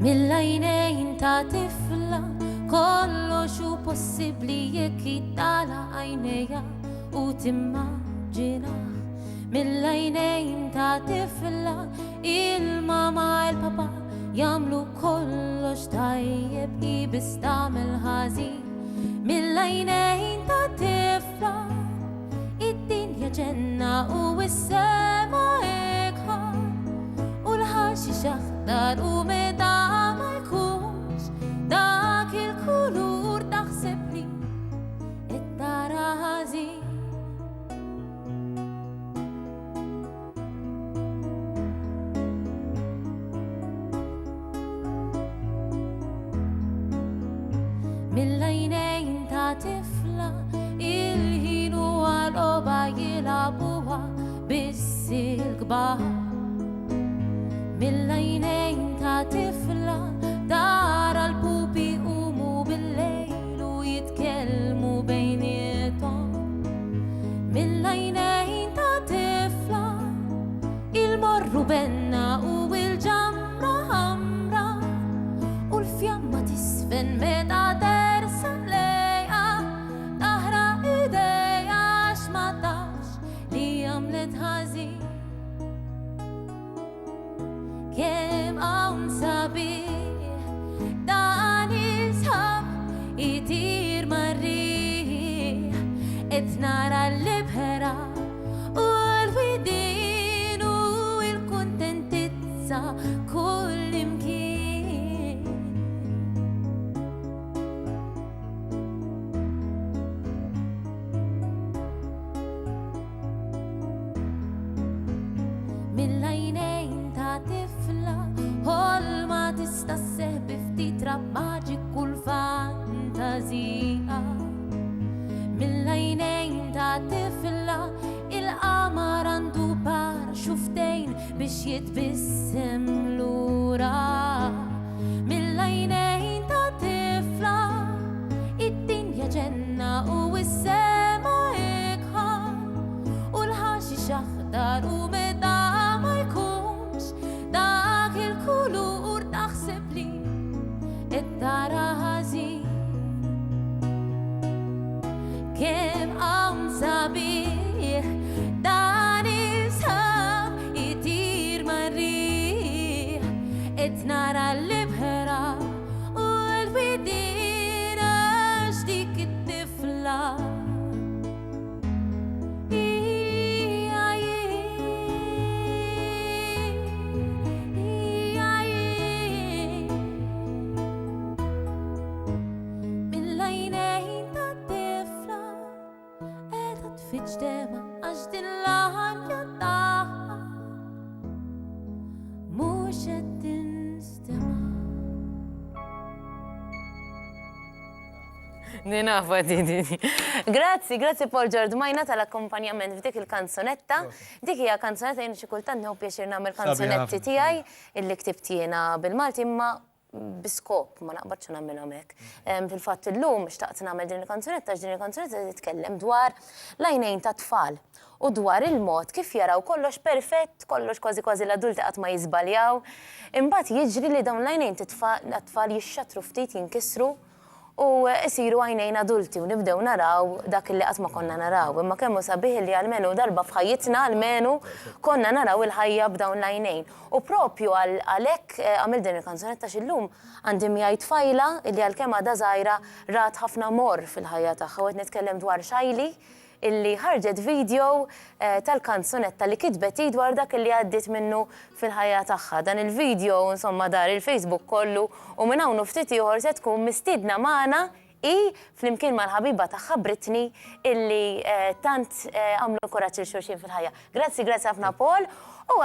mill-għajnejn ta' tifla kollox hu possibbli jekk jittala għajnejha u timmaġina. Mill-għajnejn ta' tifla il-mama il-papa jagħmlu kollox tajjeb ibis tagħmel ħażin. Mill-għajnejn ta' tifla id-dinja ġenna u s-sema ekħa u l-ħaxix aħdar u meta ma jkunx dak il-kulur taħseb li id-dara ħażin. Mill-għajnejn ta' tifla il-ħin huwa logħba jilagħbuha biss il-kbar. Mill-għajnejn ta' tifla tara l-pupi jqumu bil-lejl u jitkellmu bejniethom. Mill-għajnejn ta' tifla il-morru benna u l-ġamra ħamra u l-fjamma tisfen meta tersa lejha taħraq idejha x'ma tafx li għamlet ħażin. Kemm hawn sabiħ dan isħab itir mar-riħ qed nara l-ibħra u l-widien u l-kuntentizza kull imkien. Mill-għajnejn ta' tifla ħolma tista' sseħħ ftit rab maġiku l-fantażija. Mill-għajnejn ta' tifla il-qamar għandu paraxuftejn biex jitbissem lura. Mill-għajnejn ta' tifla id-dinja ġenna u s-sema ekħa u l-ħaxix aħdar u meta ma jkunx dak il-kulur taħseb li id-dara ħażin. Kemm hawn sabiħ dan isħab itir mar-riħ qed nara l-ibħra u l-widien għax dik it-tifla. Mill-għajnejn ta' tifla qiegħda tfittx dema għax din l-ħanja tagħha mhux qed tinstema'. Ninafa di. Grazzi Paul Ġordmajna tal-akkompanjament f'dik il-kanzonetta. Dik hija kanzonetta jien xi kultant nieħu pjaċir nagħmel kanzonetti tiegħi illi ktibt jiena bil-Malti imma biskop ma naqbadx nagħmilhom hekk. Fil-fatt illum xtaqt nagħmel din il-kanzonetta għax din il-kanzonetta titkellem dwar l-għajnejn ta' tfal u dwar il-mod kif jaraw kollox perfett, kollox kważi l-adulti qatt ma jiżbaljaw. Imbagħad jiġri li dawn l-għajnejn tat-tfal jixxattru ftit jinkisru u isiru għajnejn adulti u nibdew naraw dak li qatt ma konna naraw. Imma kemm hu sabiħ li almenu darba f'ħajjitna almenu konna naraw il-ħajja b'dawn l-għajnejn. U propju għalhekk għamil din il-kanzonetta x'illum għandi miegħi tfajla li għalkemm għadha żgħira rat ħafna mor fil-ħajja tagħha u qed nitkellem dwar Xajli illi ħarġet video tal-kanzonetta li kitbet dwar dak li għaddiet minnu fil-ħajja tagħha. Dan il-video insomma dar il-Facebook kollu u minn hawn ftit ieħor se tkun mistiedna magħna flimkien mal-ħabiba tagħha Britney illi tant għamlu kuraġġ il xulxin fil-ħajja. Grazzi ħafna Paul u